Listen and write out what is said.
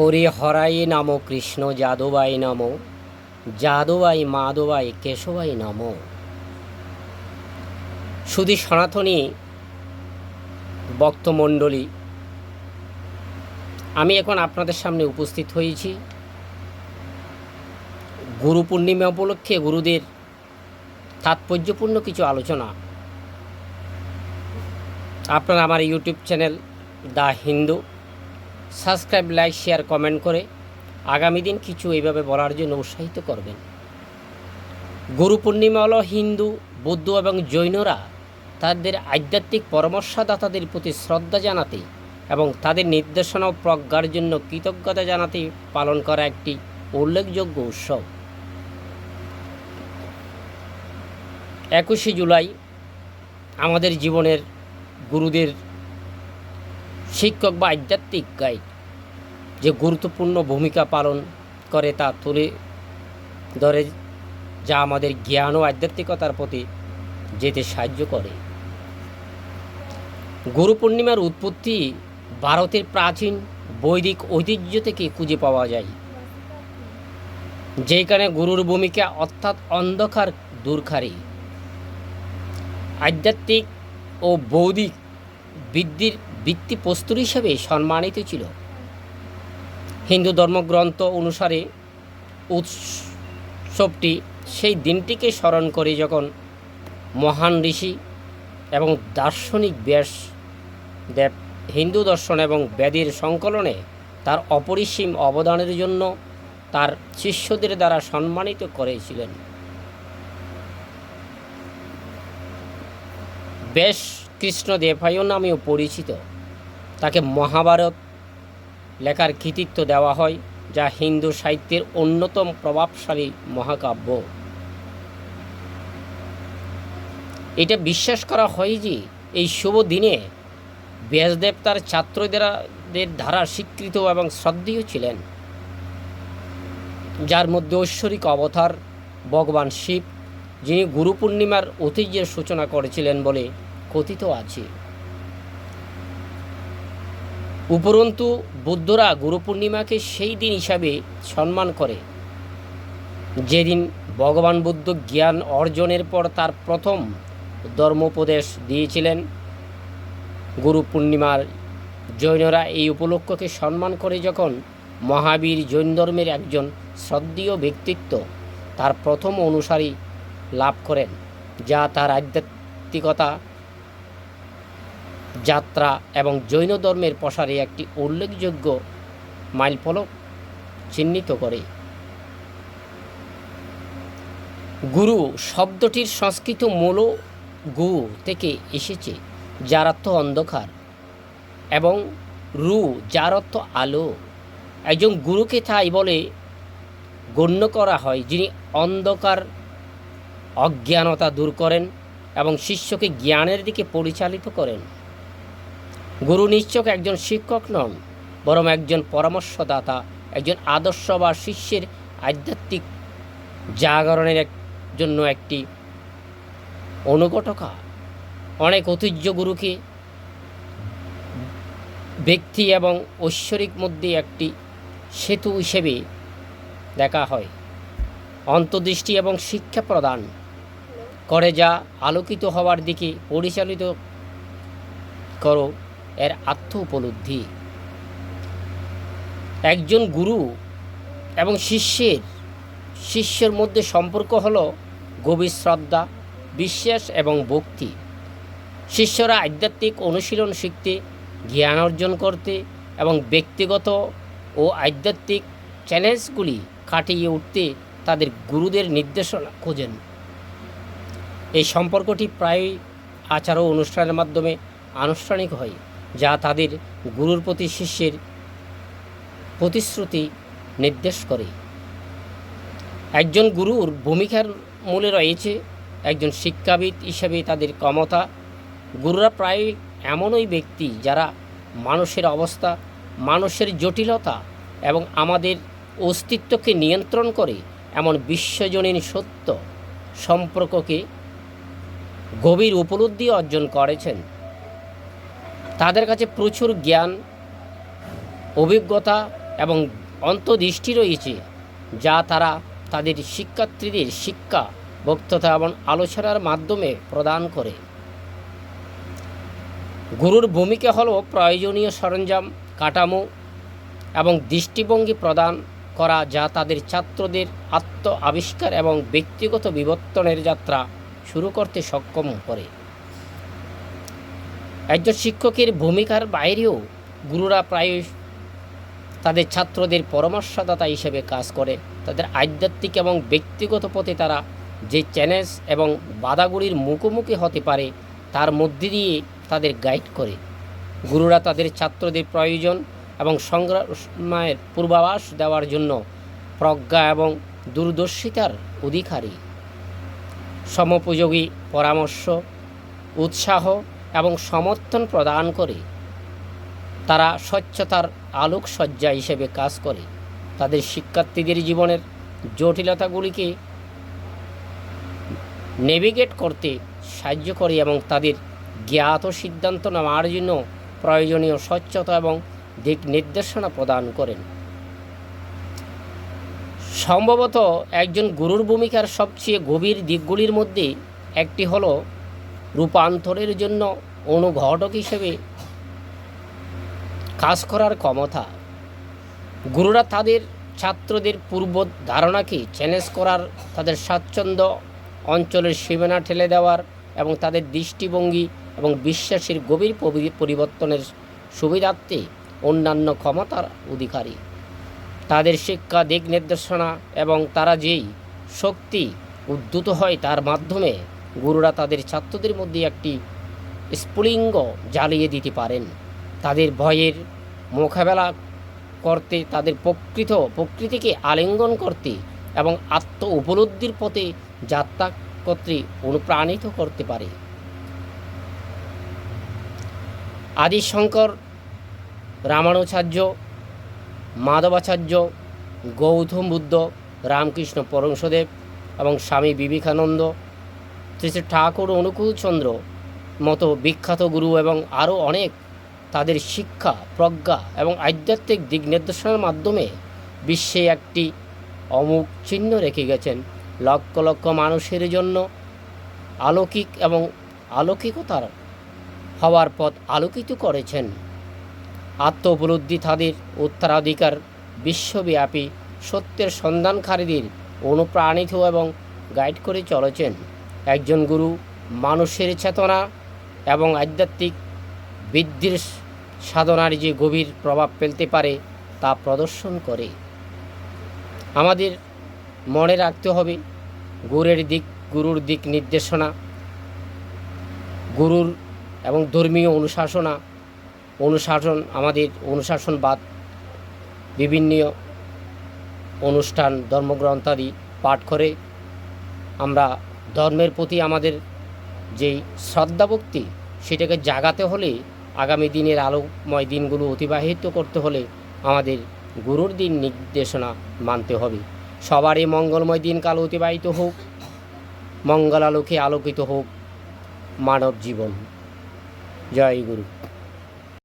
হরি হরাই নাম কৃষ্ণ যাদবাই নাম যাদবাই মাধবাই কেশবাই নাম। শুধু সনাতনী ভক্তমণ্ডলী, আমি এখন আপনাদের সামনে উপস্থিত হয়েছি গুরু পূর্ণিমা উপলক্ষে গুরুদের তাৎপর্যপূর্ণ কিছু আলোচনা। আপনারা আমার YouTube channel the Hindu subscribe, like, share, comment করে আগামী দিন কিছু এইভাবে বলার জন্য উৎসাহিত করবেন। গুরু পূর্ণিমা হলো হিন্দু, বৌদ্ধ এবং জৈনরা তাদের আধ্যাত্মিক পরামর্শদাতাদের প্রতি শ্রদ্ধা জানাতে এবং তাদের নির্দেশনা ও প্রজ্ঞার জন্য কৃতজ্ঞতা জানাতে পালন করা একটি উল্লেখযোগ্য উৎসব। 21শে জুলাই আমাদের জীবনের গুরুদের শিক্ষক বা আধ্যাত্মিক গাইড যে গুরুত্বপূর্ণ ভূমিকা পালন করে তা তুলে ধরে, যা আমাদের জ্ঞান ও আধ্যাত্মিকতার প্রতি যেতে সাহায্য করে। গুরু পূর্ণিমার উৎপত্তি ভারতের প্রাচীন বৈদিক ঐতিহ্য থেকে খুঁজে পাওয়া যায়, যেখানে গুরুর ভূমিকা অর্থাৎ অন্ধকার দূরকারী, আধ্যাত্মিক ও বৌদ্ধিক বৃদ্ধির ভিত্তিপ্রস্তর হিসেবে সম্মানিত ছিল। হিন্দু ধর্মগ্রন্থ অনুসারে উৎসবটি সেই দিনটিকে স্মরণ করে যখন মহান ঋষি এবং দার্শনিক ব্যাসদেব হিন্দু দর্শন এবং বেদের সংকলনে তার অপরিসীম অবদানের জন্য তার শিষ্যদের দ্বারা সম্মানিত করেছিলেন। ব্যাস কৃষ্ণদেবরায় নামেও পরিচিত। তাকে মহাভারত লেখার কৃতিত্ব দেওয়া হয়, যা হিন্দু সাহিত্যের অন্যতম প্রভাবশালী মহাকাব্য। এটা বিশ্বাস করা হয় যে এই শুভ দিনে ব্যাসদেব তার ছাত্রদের দ্বারা স্বীকৃত এবং শ্রদ্ধেয় ছিলেন, যার মধ্যে ঐশ্বরিক অবতার ভগবান শিব, যিনি গুরু পূর্ণিমার ঐতিহ্যের সূচনা করেছিলেন বলে কথিত আছে। উপরন্তু বৌদ্ধরা গুরু পূর্ণিমাকে সেই দিন হিসাবে সম্মান করে যেদিন ভগবান বুদ্ধ জ্ঞান অর্জনের পর তার প্রথম ধর্মোপদেশ দিয়েছিলেন। গুরু পূর্ণিমার জৈনরা এই উপলক্ষকে সম্মান করে যখন মহাবীর জৈন ধর্মের একজন শ্রদ্ধেয় ব্যক্তিত্ব তার প্রথম অনুসারী লাভ করেন, যা তার আধ্যাত্মিকতা যাত্রা এবং জৈন ধর্মের প্রসারে একটি উল্লেখযোগ্য মাইলফলক চিহ্নিত করে। গুরু শব্দটির সংস্কৃত মূল গু থেকে এসেছে, যার অর্থ অন্ধকার, এবং রু যার অর্থ আলো। একজন গুরুকে তাই বলে গণ্য করা হয় যিনি অন্ধকার অজ্ঞানতা দূর করেন এবং শিষ্যকে জ্ঞানের দিকে পরিচালিত করেন। গুরু নিশ্চয় একজন শিক্ষক নন, বরং একজন পরামর্শদাতা, একজন আদর্শ বা শিষ্যের আধ্যাত্মিক জাগরণের জন্য একটি অনুঘটকা। অনেক ঐতিহ্য গুরুকে ব্যক্তি এবং ঐশ্বরিক মধ্যে একটি সেতু হিসেবে দেখা হয়, অন্তর্দৃষ্টি এবং শিক্ষা প্রদান করে যা আলোকিত হওয়ার দিকে পরিচালিত করো এর আত্ম উপলব্ধি। একজন গুরু এবং শিষ্যের মধ্যে সম্পর্ক হলো গভীর শ্রদ্ধা, বিশ্বাস এবং ভক্তি। শিষ্যরা আধ্যাত্মিক অনুশীলন শিখতে, জ্ঞান অর্জন করতে এবং ব্যক্তিগত ও আধ্যাত্মিক চ্যালেঞ্জগুলি কাটিয়ে উঠতে তাদের গুরুদের নির্দেশনা খোঁজেন। এই সম্পর্কটি প্রায়ই আচার ও অনুষ্ঠানের মাধ্যমে আনুষ্ঠানিক হয়, যা তাদের গুরুর প্রতি শিষ্যের প্রতিশ্রুতি নির্দেশ করে। একজন গুরুর ভূমিকার মূলে রয়েছে একজন শিক্ষাবিদ হিসেবে তাদের ক্ষমতা। গুরুরা প্রায় এমনই ব্যক্তি যারা মানুষের অবস্থা, মানুষের জটিলতা এবং আমাদের অস্তিত্বকে নিয়ন্ত্রণ করে এমন বিশ্বজনীন সত্য সম্পর্ককে গভীর উপলব্ধি অর্জন করেছেন। তাদের কাছে প্রচুর জ্ঞান, অভিজ্ঞতা এবং অন্তর্দৃষ্টি রয়েছে, যা তারা তাদের শিক্ষার্থীদের শিক্ষা, বক্তৃতা এবং আলোচনার মাধ্যমে প্রদান করে। গুরুর ভূমিকা হলো প্রয়োজনীয় সরঞ্জাম, কাঠামো এবং দৃষ্টিভঙ্গি প্রদান করা, যা তাদের ছাত্রদের আত্ম আবিষ্কার এবং ব্যক্তিগত বিবর্তনের যাত্রা শুরু করতে সক্ষম করে। একজন শিক্ষকের ভূমিকার বাইরেও গুরুরা প্রায়ই তাদের ছাত্রদের পরামর্শদাতা হিসেবে কাজ করে। তাদের আধ্যাত্মিক এবং ব্যক্তিগত পথে তারা যে চ্যালেঞ্জ এবং বাধাগুলির মুখোমুখি হতে পারে তার মধ্যে দিয়ে তাদের গাইড করে। গুরুরা তাদের ছাত্রদের প্রয়োজন এবং সংগ্রামের পূর্বাভাস দেওয়ার জন্য প্রজ্ঞা এবং দূরদর্শিতার অধিকারী। সমোপযোগী পরামর্শ, উৎসাহ এবং সমর্থন প্রদান করে। তারা স্বচ্ছতার আলোকসজ্জা হিসেবে কাজ করে, তাদের শিক্ষার্থীদের জীবনের জটিলতাগুলিকে নেভিগেট করতে সাহায্য করে এবং তাদের জ্ঞাত সিদ্ধান্ত নেওয়ার জন্য প্রয়োজনীয় স্বচ্ছতা এবং দিক নির্দেশনা প্রদান করেন। সম্ভবত একজন গুরুর ভূমিকার সবচেয়ে গভীর দিকগুলির মধ্যে একটি হল রূপান্তরের জন্য অনুঘটক হিসেবে কাজ করার ক্ষমতা। গুরুরা তাদের ছাত্রদের পূর্ব ধারণাকে চ্যালেঞ্জ করার, তাদের স্বাচ্ছন্দ্য অঞ্চলের সীমানা ঠেলে দেওয়ার এবং তাদের দৃষ্টিভঙ্গি এবং বিশ্বাসের গভীর পরিবর্তনের সুবিধার্থে অন্যান্য ক্ষমতার অধিকারী। তাদের শিক্ষা, দিক নির্দেশনা এবং তারা যেই শক্তি উদ্ভূত হয় তার মাধ্যমে গুরুরা তাদের ছাত্রদের মধ্যে একটি স্ফুলিঙ্গ জ্বালিয়ে দিতে পারেন। তাদের ভয়ের মোকাবেলা করতে, তাদের প্রকৃতিকে আলিঙ্গন করতে এবং আত্ম উপলব্ধির পথে যাত্রা করতে অনুপ্রাণিত করতে পারে। আদি শঙ্কর, রামানুজাচার্য, মাধবাচার্য, গৌতম বুদ্ধ, রামকৃষ্ণ পরমহংসদেব এবং স্বামী বিবেকানন্দ, শ্রী শ্রী ঠাকুর অনুকূলচন্দ্র মতো বিখ্যাত গুরু এবং আরও অনেক তাদের শিক্ষা, প্রজ্ঞা এবং আধ্যাত্মিক দিক নির্দেশনার মাধ্যমে বিশ্বে একটি অমোঘ চিহ্ন রেখে গেছেন। লক্ষ লক্ষ মানুষের জন্য আলৌকিক এবং আলৌকিকতার হওয়ার পথ আলোকিত করেছেন। আত্ম উপলব্ধি তাদের উত্তরাধিকার বিশ্বব্যাপী সত্যের সন্ধানকারীদের অনুপ্রাণিত এবং গাইড করে চলেছেন। একজন গুরু মানুষের চেতনা এবং আধ্যাত্মিক বৃদ্ধির সাধনার যে গভীর প্রভাব ফেলতে পারে তা প্রদর্শন করে। আমাদের মনে রাখতে হবে গুরুর দিক নির্দেশনা, গুরুর এবং ধর্মীয় অনুশাসন আমাদের অনুশাসনবাদ, বিভিন্ন অনুষ্ঠান, ধর্মগ্রন্থাদি পাঠ করে আমরা ধর্মের প্রতি আমাদের যেই শ্রদ্ধাভক্তি সেটাকে জাগাতে হলে, আগামী দিনের আলোময় দিনগুলো অতিবাহিত করতে হলে আমাদের গুরুর দিন নির্দেশনা মানতে হবে। সবারই মঙ্গলময় দিনকাল অতিবাহিত হোক, মঙ্গলালোকে আলোকিত হোক মানব জীবন। জয় গুরু।